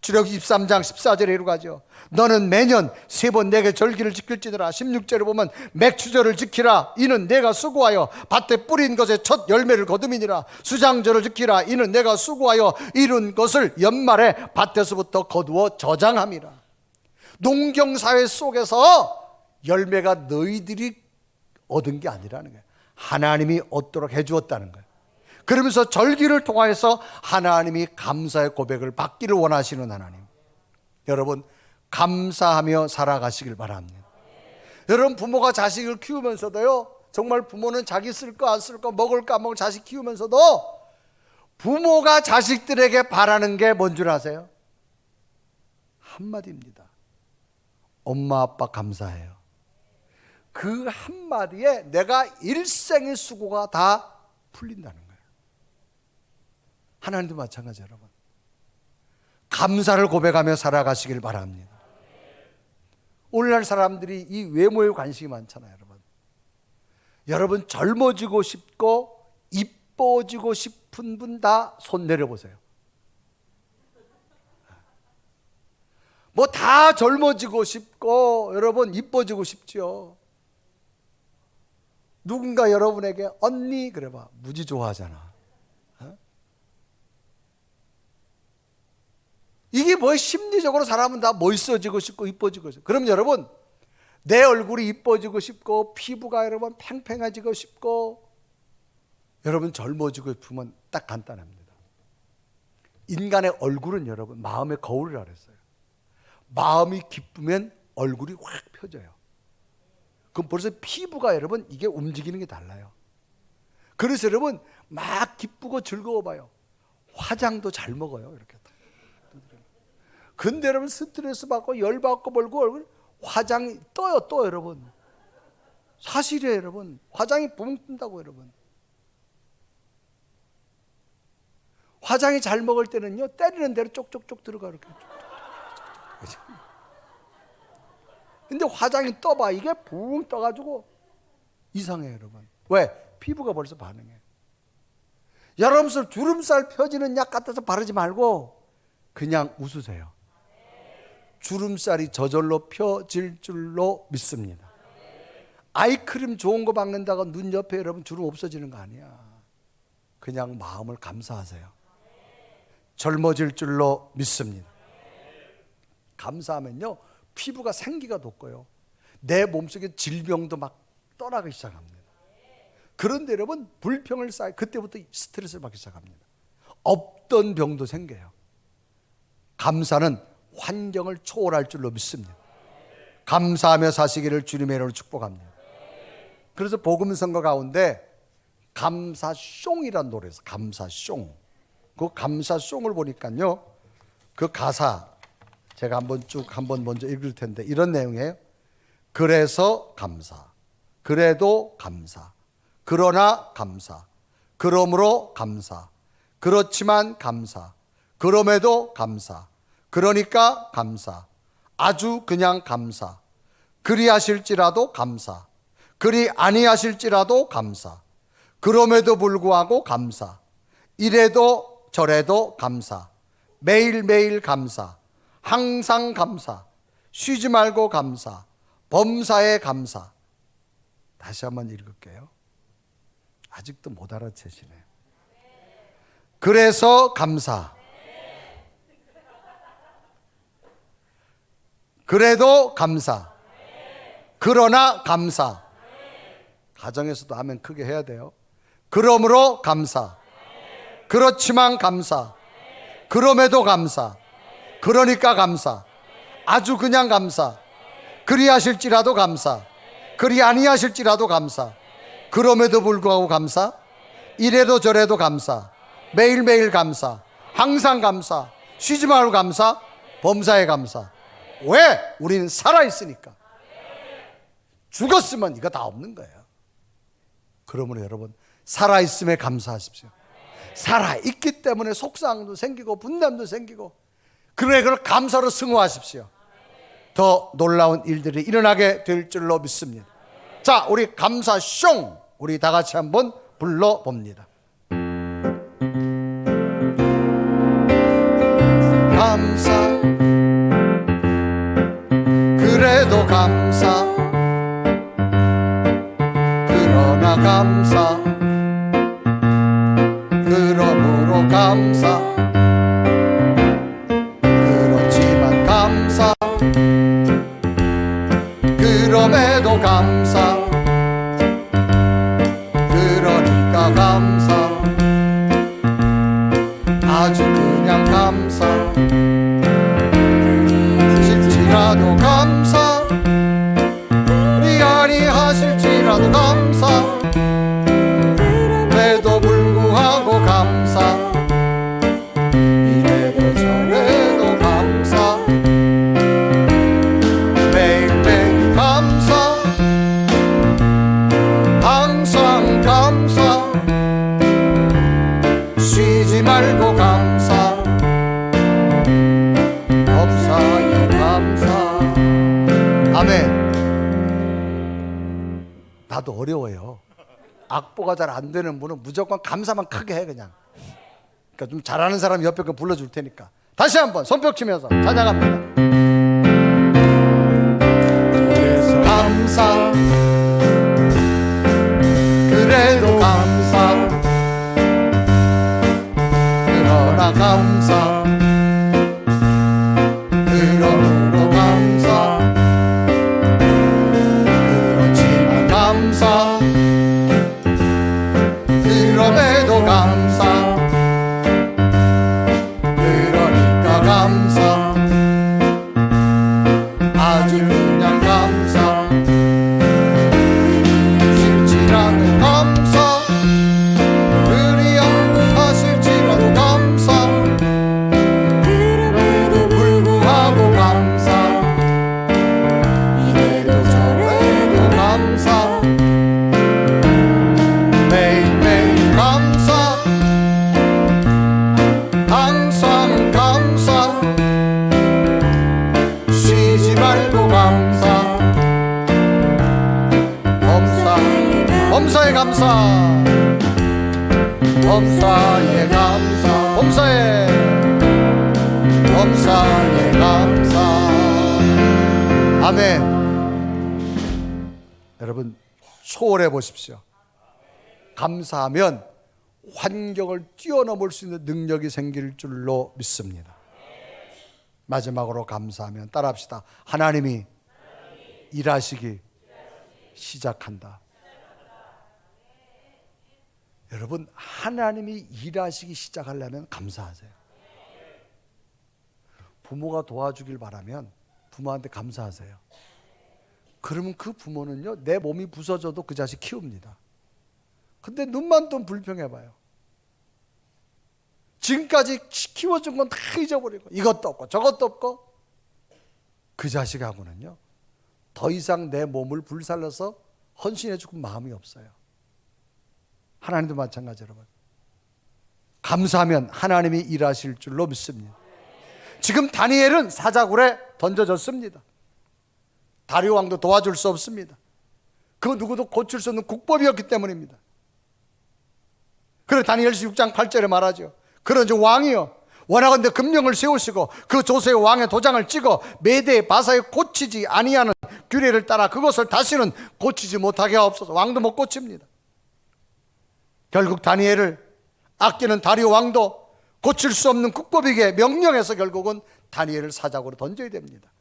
출애굽기 23장 14절에 이렇게 하죠. 너는 매년 3번 내게 절기를 지킬지니라. 16절에 보면 맥추절을 지키라. 이는 내가 수고하여 밭에 뿌린 것의 첫 열매를 거둠이니라. 수장절을 지키라. 이는 내가 수고하여 이룬 것을 연말에 밭에서부터 거두어 저장함이라. 농경사회 속에서 열매가 너희들이 얻은 게 아니라는 거예요. 하나님이 얻도록 해주었다는 거예요. 그러면서 절기를 통해서 하나님이 감사의 고백을 받기를 원하시는 하나님. 여러분 감사하며 살아가시길 바랍니다. 여러분 부모가 자식을 키우면서도요, 정말 부모는 자기 쓸 거 안 쓸 거 먹을까 안 먹을 자식 키우면서도 부모가 자식들에게 바라는 게 뭔 줄 아세요? 한마디입니다. 엄마 아빠 감사해요. 그 한마디에 내가 일생의 수고가 다 풀린다는 거예요. 하나님도 마찬가지 여러분. 감사를 고백하며 살아가시길 바랍니다. 오늘날 사람들이 이 외모에 관심이 많잖아요 여러분. 여러분 젊어지고 싶고 이뻐지고 싶은 분 다 손 내려보세요. 뭐 다 젊어지고 싶고 여러분 이뻐지고 싶죠. 누군가 여러분에게 언니 그래봐 무지 좋아하잖아. 이게 뭐 심리적으로 사람은 다 멋있어지고 싶고 이뻐지고 싶고. 그럼 여러분 내 얼굴이 이뻐지고 싶고 피부가 여러분 팽팽해지고 싶고 여러분 젊어지고 싶으면 딱 간단합니다. 인간의 얼굴은 여러분 마음의 거울이라 그랬어요. 마음이 기쁘면 얼굴이 확 펴져요. 그럼 벌써 피부가 여러분 이게 움직이는 게 달라요. 그래서 여러분 막 기쁘고 즐거워 봐요. 화장도 잘 먹어요 이렇게. 근데 여러분 스트레스 받고 열 받고 벌고 얼굴 화장이 떠요 또 여러분. 사실이에요 여러분. 화장이 붕 뜬다고 여러분. 화장이 잘 먹을 때는요 때리는 대로 쪽쪽쪽 들어가 이렇게. 근데 화장이 떠봐 이게 붕 떠가지고 이상해요 여러분. 왜? 피부가 벌써 반응해. 여러분 주름살 펴지는 약 같아서 바르지 말고 그냥 웃으세요. 주름살이 저절로 펴질 줄로 믿습니다. 아이크림 좋은 거 바른다고 눈 옆에 여러분 주름 없어지는 거 아니야. 그냥 마음을 감사하세요. 젊어질 줄로 믿습니다. 감사하면요 피부가 생기가 돋고요. 내 몸속에 질병도 막 떠나기 시작합니다. 그런데 여러분, 불평을 쌓여 그때부터 스트레스를 받기 시작합니다. 없던 병도 생겨요. 감사는 환경을 초월할 줄로 믿습니다. 감사하며 사시기를 주님의 이름으로 축복합니다. 그래서 복음 선거 가운데 감사송이라는 노래에서 감사송, 그 감사송을 보니까요, 그 가사 제가 한번 먼저 읽을 텐데 이런 내용이에요. 그래서 감사, 그래도 감사, 그러나 감사, 그러므로 감사, 그렇지만 감사, 그럼에도 감사, 그러니까 감사, 아주 그냥 감사, 그리하실지라도 감사, 그리 아니하실지라도 감사, 그럼에도 불구하고 감사, 이래도 저래도 감사, 매일매일 감사, 항상 감사, 쉬지 말고 감사, 범사에 감사. 다시 한번 읽을게요. 아직도 못 알아채시네요. 그래서 감사, 그래도 감사, 그러나 감사. 가정에서도 아멘 크게 해야 돼요. 그러므로 감사, 그렇지만 감사, 그럼에도 감사, 그러니까 감사, 아주 그냥 감사, 그리하실지라도 감사, 그리 아니하실지라도 감사, 그럼에도 불구하고 감사, 이래도 저래도 감사, 매일매일 감사, 항상 감사, 쉬지 말고 감사, 범사에 감사. 왜? 우리는 살아있으니까. 죽었으면 이거 다 없는 거예요. 그러므로 여러분, 살아있음에 감사하십시오. 살아있기 때문에 속상도 생기고 분담도 생기고, 그래, 그걸 감사로 승화하십시오. 더 놀라운 일들이 일어나게 될 줄로 믿습니다. 자, 우리 감사송 우리 다 같이 한번 불러봅니다. 감사, 그래도 감사, 그러나 감사, 그러므로 감사, 그렇지만 감사, 그럼에도 감사, 그러니까 감사, 아주 그냥 감사, 실지라도 감사, 우리 아니하실지라도 감사, 그래도 불구하고 감사, 이래도 저래도 감사, 매일매일 감사, 항상 감사, 쉬지 말고 감사, 범사에 감사. 아멘. 나도 어려워요. 악보가 잘 안 되는 분은 무조건 감사만 크게 해 그냥. 그러니까 좀 잘하는 사람 옆에 거 불러줄 테니까 다시 한번 손뼉 치면서 찬양합니다. 그래서 감사, 그래도 감사, 그러나 감사, 그러므로 감사, 그렇지만 감사, 그럼에도 감사, 그러니까 감사, 아주 그냥 감사, 실지라도 감사, 그리 하실지라도 감사, 그럼에도 불구하고 감사, 이래도 저래도 감사, 매일매일 감사, 항상 감사, 쉬지 말고 감사, 범사에 감사, 범사에 감사, 범사에 감사. 아멘. 여러분 소홀해 보십시오. 감사하면 환경을 뛰어넘을 수 있는 능력이 생길 줄로 믿습니다. 마지막으로 감사하면 따라합시다. 하나님이 일하시기 시작한다. 여러분, 하나님이 일하시기 시작하려면 감사하세요. 부모가 도와주길 바라면 부모한테 감사하세요. 그러면 그 부모는요, 내 몸이 부서져도 그 자식 키웁니다. 근데 눈만 좀 불평해봐요. 지금까지 키워준 건 다 잊어버리고 이것도 없고 저것도 없고, 그 자식하고는요 더 이상 내 몸을 불살라서 헌신해 주고 마음이 없어요. 하나님도 마찬가지. 여러분, 감사하면 하나님이 일하실 줄로 믿습니다. 지금 다니엘은 사자굴에 던져졌습니다. 다리오 왕도 도와줄 수 없습니다. 그 누구도 고칠 수 없는 국법이었기 때문입니다. 그래 다니엘서 6장 8절에 말하죠. 그런즉 왕이여 원하건대 금령을 세우시고 그 조세의 왕의 도장을 찍어 메대 바사에 고치지 아니하는 규례를 따라 그것을 다시는 고치지 못하게 하옵소서. 왕도 못 고칩니다. 결국 다니엘을 아끼는 다리오 왕도 고칠 수 없는 국법에게 명령해서 결국은 다니엘을 사자고로 던져야 됩니다.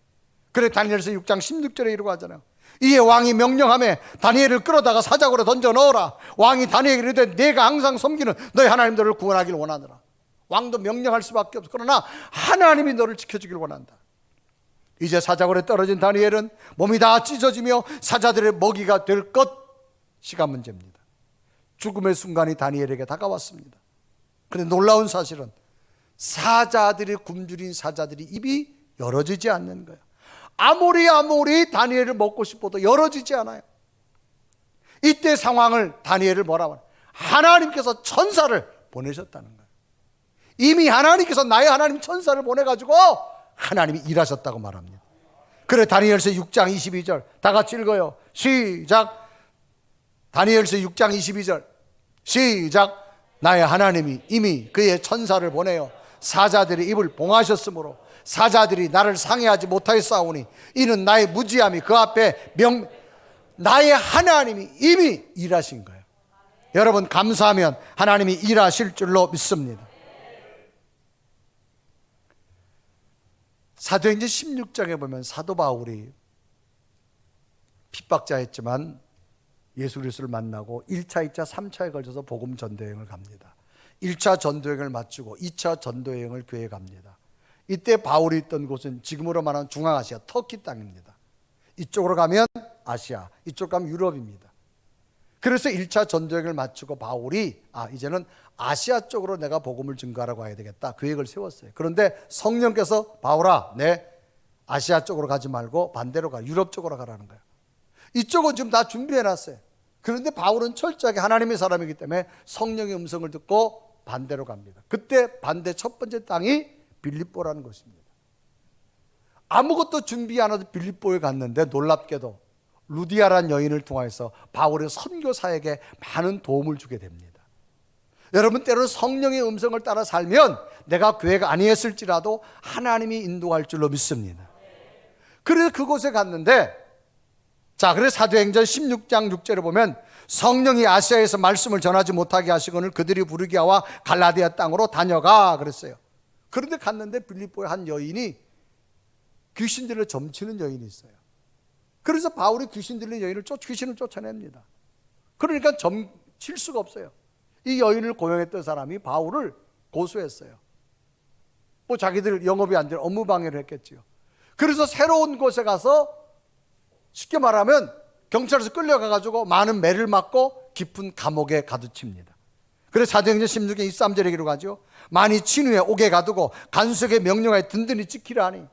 그래 다니엘서 6장 16절에 이러고 하잖아요. 이에 왕이 명령하며 다니엘을 끌어다가 사자고로 던져 넣어라. 왕이 다니엘에게 이르되 내가 항상 섬기는 너희 하나님들을 구원하기를 원하노라. 왕도 명령할 수밖에 없어. 그러나 하나님이 너를 지켜주길 원한다. 이제 사자굴에 떨어진 다니엘은 몸이 다 찢어지며 사자들의 먹이가 될 것, 시간 문제입니다. 죽음의 순간이 다니엘에게 다가왔습니다. 그런데 놀라운 사실은 사자들이, 굶주린 사자들이 입이 열어지지 않는 거예요. 아무리 다니엘을 먹고 싶어도 열어지지 않아요. 이때 상황을 다니엘을 뭐라고 하냐, 하나님께서 천사를 보내셨다는 거예요. 이미 하나님께서 나의 하나님 천사를 보내가지고 하나님이 일하셨다고 말합니다. 그래 다니엘서 6장 22절 다 같이 읽어요. 시작. 다니엘서 6장 22절 시작. 나의 하나님이 이미 그의 천사를 보내어 사자들의 입을 봉하셨으므로 사자들이 나를 상해하지 못하였사오니 이는 나의 무지함이 그 앞에 나의 하나님이 이미 일하신 거예요. 여러분, 감사하면 하나님이 일하실 줄로 믿습니다. 사도행전 16장에 보면 사도 바울이 핍박자였지만 예수 그리스도를 만나고 1차, 2차, 3차에 걸쳐서 복음 전도여행을 갑니다. 1차 전도여행을 마치고 2차 전도여행을 교회에 갑니다. 이때 바울이 있던 곳은 지금으로 말하는 중앙아시아 터키 땅입니다. 이쪽으로 가면 아시아, 이쪽 가면 유럽입니다. 그래서 1차 전도여행을 마치고 바울이 이제는 아시아 쪽으로 내가 복음을 증거하라고 해야 되겠다 계획을 세웠어요. 그런데 성령께서 바울아, 아시아 쪽으로 가지 말고 반대로 가, 유럽 쪽으로 가라는 거예요. 이쪽은 지금 다 준비해놨어요. 그런데 바울은 철저하게 하나님의 사람이기 때문에 성령의 음성을 듣고 반대로 갑니다. 그때 반대 첫 번째 땅이 빌립보라는 곳입니다. 아무것도 준비 안 하고 빌립보에 갔는데 놀랍게도 루디아라는 여인을 통해서 바울의 선교 사역에 많은 도움을 주게 됩니다. 여러분, 때로는 성령의 음성을 따라 살면 내가 교회가 아니었을지라도 하나님이 인도할 줄로 믿습니다. 그래서 그곳에 갔는데, 그래서 사도행전 16장 6절에 보면 성령이 아시아에서 말씀을 전하지 못하게 하시거늘 그들이 부르기아와 갈라디아 땅으로 다녀가 그랬어요. 그런데 갔는데 빌립보에 한 여인이 귀신 들려 점치는 여인이 있어요. 그래서 바울이 귀신 들린 여인을 귀신을 쫓아냅니다. 그러니까 점칠 수가 없어요. 이 여인을 고용했던 사람이 바울을 고소했어요. 자기들 영업이 안 되는 업무 방해를 했겠지요. 그래서 새로운 곳에 가서 쉽게 말하면 경찰에서 끌려가가지고 많은 매를 맞고 깊은 감옥에 가두칩니다. 그래서 사도행전 16장 23절에 기록하죠. 많이 친후에 옥에 가두고 간수에게 명령하여 든든히 지키라 하니.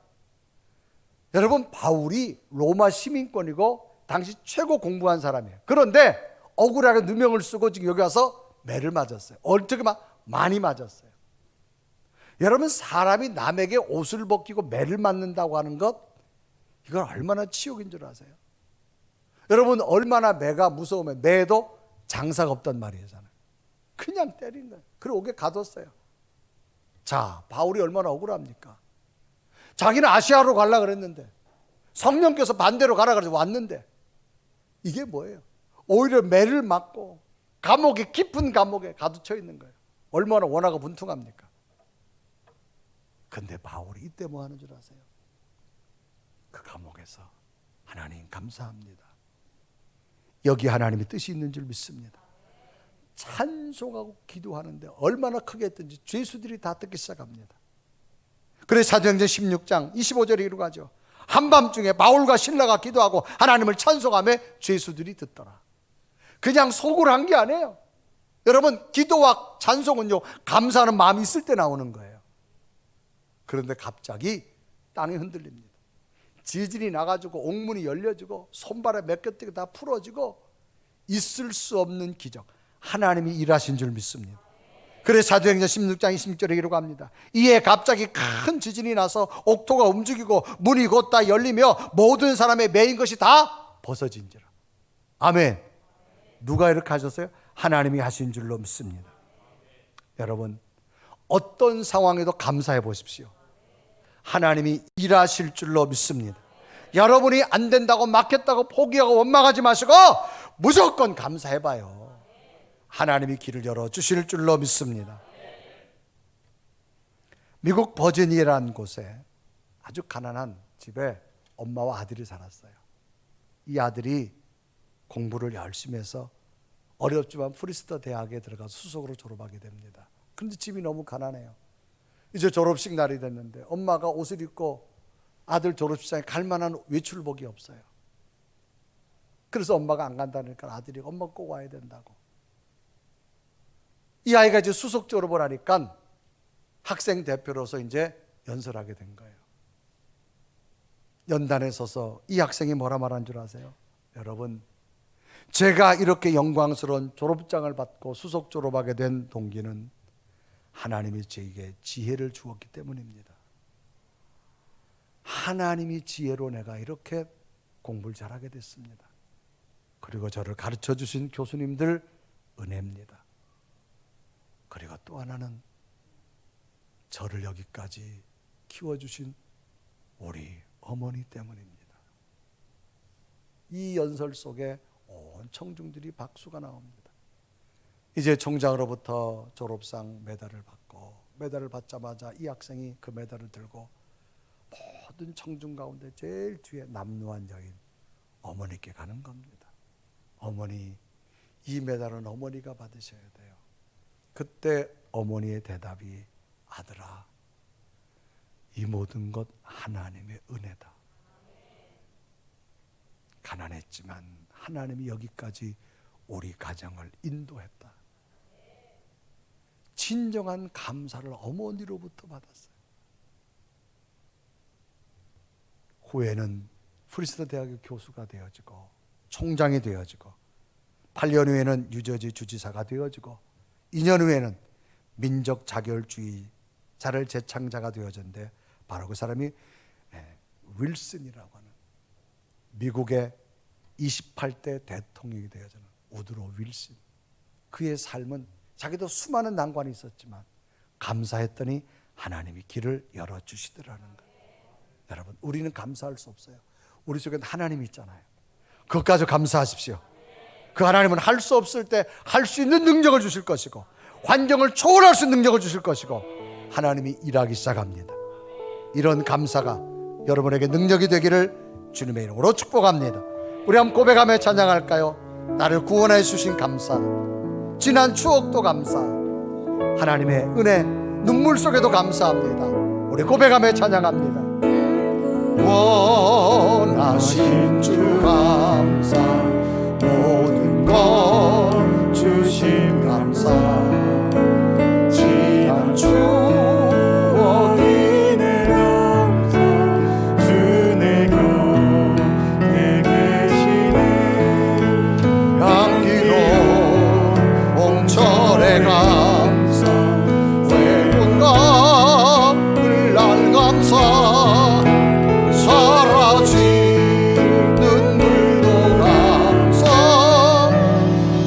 여러분, 바울이 로마 시민권이고 당시 최고 공부한 사람이에요. 그런데 억울하게 누명을 쓰고 지금 여기 와서 매를 맞았어요. 어떻게 많이 맞았어요. 여러분, 사람이 남에게 옷을 벗기고 매를 맞는다고 하는 것, 이건 얼마나 치욕인 줄 아세요? 여러분, 얼마나 매가 무서우면 매도 장사가 없단 말이잖아요. 그냥 때린 거예요. 그리고 옥에 가뒀어요. 바울이 얼마나 억울합니까? 자기는 아시아로 가려고 그랬는데 성령께서 반대로 가라 그래서 왔는데 이게 뭐예요? 오히려 매를 맞고 감옥에, 깊은 감옥에 가두쳐 있는 거예요. 얼마나 원하고 분통합니까? 근데 바울이 이때 뭐 하는 줄 아세요? 그 감옥에서 하나님 감사합니다. 여기 하나님의 뜻이 있는 줄 믿습니다. 찬송하고 기도하는데 얼마나 크게 했든지 죄수들이 다 듣기 시작합니다. 그래서 사도행전 16장 25절에 이르고 가죠. 한밤중에 바울과 실라가 기도하고 하나님을 찬송하며 죄수들이 듣더라. 그냥 속으로 한 게 아니에요. 여러분, 기도와 찬송은요, 감사하는 마음이 있을 때 나오는 거예요. 그런데 갑자기 땅이 흔들립니다. 지진이 나가지고 옥문이 열려지고 손발에 몇개뜨기 다 풀어지고 있을 수 없는 기적, 하나님이 일하신 줄 믿습니다. 그래서 사도행전 16장 26절에 이러고 합니다. 이에 갑자기 큰 지진이 나서 옥토가 움직이고 문이 곧 다 열리며 모든 사람의 매인 것이 다 벗어진지라. 아멘. 누가 이렇게 하셨어요? 하나님이 하신 줄로 믿습니다. 여러분, 어떤 상황에도 감사해 보십시오. 하나님이 일하실 줄로 믿습니다. 여러분이 안 된다고 막혔다고 포기하고 원망하지 마시고 무조건 감사해봐요. 하나님이 길을 열어주실 줄로 믿습니다. 미국 버지니아라는 곳에 아주 가난한 집에 엄마와 아들이 살았어요. 이 아들이 공부를 열심히 해서 어렵지만 프리스터 대학에 들어가서 수석으로 졸업하게 됩니다. 그런데 집이 너무 가난해요. 이제 졸업식 날이 됐는데 엄마가 옷을 입고 아들 졸업식장에 갈 만한 외출복이 없어요. 그래서 엄마가 안 간다니까 아들이 엄마 꼭 와야 된다고. 이 아이가 이제 수석 졸업을 하니까 학생 대표로서 이제 연설하게 된 거예요. 연단에 서서 이 학생이 뭐라 말한 줄 아세요? 여러분, 제가 이렇게 영광스러운 졸업장을 받고 수석 졸업하게 된 동기는 하나님이 저에게 지혜를 주었기 때문입니다. 하나님이 지혜로 내가 이렇게 공부를 잘하게 됐습니다. 그리고 저를 가르쳐 주신 교수님들 은혜입니다. 그리고 또 하나는 저를 여기까지 키워주신 우리 어머니 때문입니다. 이 연설 속에 온 청중들이 박수가 나옵니다. 이제 총장으로부터 졸업상 메달을 받고 메달을 받자마자 이 학생이 그 메달을 들고 모든 청중 가운데 제일 뒤에 남루한 여인 어머니께 가는 겁니다. 어머니, 이 메달은 어머니가 받으셔야 돼요. 그때 어머니의 대답이 아들아, 이 모든 것 하나님의 은혜다. 가난했지만 하나님이 여기까지 우리 가정을 인도했다. 진정한 감사를 어머니로부터 받았어요. 후에는 프리스터 대학의 교수가 되어지고 총장이 되어지고 8년 후에는 뉴저지 주지사가 되어지고 2년 후에는 민족 자결주의자를 재창자가 되어졌는데 바로 그 사람이 윌슨이라고 하는 미국의 28대 대통령이 되어지는 우드로 윌슨. 그의 삶은 자기도 수많은 난관이 있었지만 감사했더니 하나님이 길을 열어주시더라는 거예요. 여러분, 우리는 감사할 수 없어요. 우리 속엔 하나님이 있잖아요. 그것 가지고 감사하십시오. 그 하나님은 할 수 없을 때 할 수 있는 능력을 주실 것이고 환경을 초월할 수 있는 능력을 주실 것이고 하나님이 일하기 시작합니다. 이런 감사가 여러분에게 능력이 되기를 주님의 이름으로 축복합니다. 우리 한번 고백하며 찬양할까요? 나를 구원해 주신 감사, 지난 추억도 감사, 하나님의 은혜, 눈물 속에도 감사합니다. 우리 고백하며 찬양합니다. 원하신 주 감사, 모든 것 주신 감사, 지난 추억 인내 감사, 주 내 곁에 계시네. 향기로 봄철의 감사, 외로움과 흘날 감사, 사라지는 물도 감사,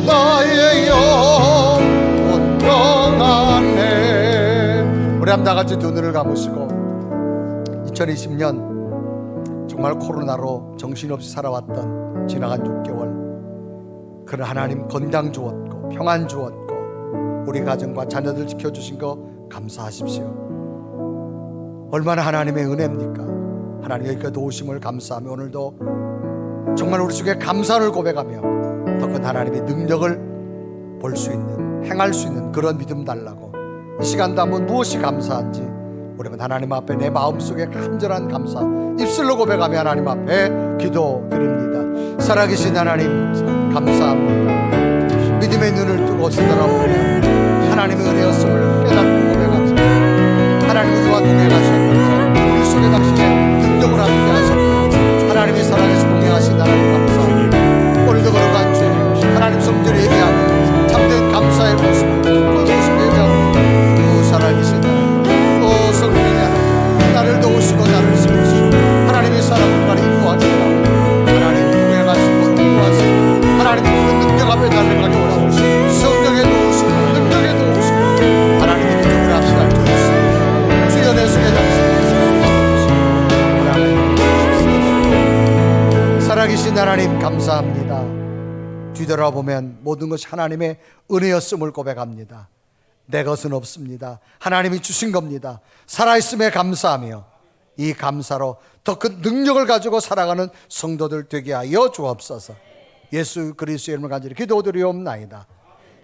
나의 영혼 평안해. 우리 한번 다 같이 두 눈을 감으시고 2020년 정말 코로나로 정신없이 살아왔던 지나간 6개월, 그런 하나님 건강 주었고 평안 주었고 우리 가정과 자녀들 지켜주신 거 감사하십시오. 얼마나 하나님의 은혜입니까? 하나님 여기까지 오심을 감사하며 오늘도 정말 우리 속에 감사를 고백하며 더 큰 하나님의 능력을 볼 수 있는, 행할 수 있는 그런 믿음 달라고 이 시간도 한번 무엇이 감사한지 우리는 하나님 앞에 내 마음속에 간절한 감사 입술로 고백하며 하나님 앞에 기도드립니다. 살아계신 하나님 감사합니다. 믿음의 눈을 뜨고 뒤돌아보면 하나님의 은혜였음을 깨닫고 고백합니다. 하나님은 우리와 동행하셨고 우리 속에 당신의 능력을 함께 하셨고 하나님이 살아계신 동행하신 하나님 감사합니다. 오늘도 거룩한 주님 하나님 성전을 예배하며 참된 감사의 모습을 거룩하신 예배하며 살아계신 하나님 성령의 하나님 나를 도우시고 나를 지키시고 하나님의 사랑을 나를 인도하시고 하나님 동행하시고 인도하시고 하나님의 그 능력 앞에 달려가게 원하고 성령의 도우시고 능력의 도우시고 하나님의 믿음을 함께 할 줄 있습니다. 주여 내 속에 당신의 살아계신 하나님 감사합니다. 뒤돌아보면 모든 것이 하나님의 은혜였음을 고백합니다. 내 것은 없습니다. 하나님이 주신 겁니다. 살아있음에 감사하며 이 감사로 더 큰 능력을 가지고 살아가는 성도들 되게 하여 주옵소서. 예수 그리스도의 이름을 간절히 기도드리옵나이다.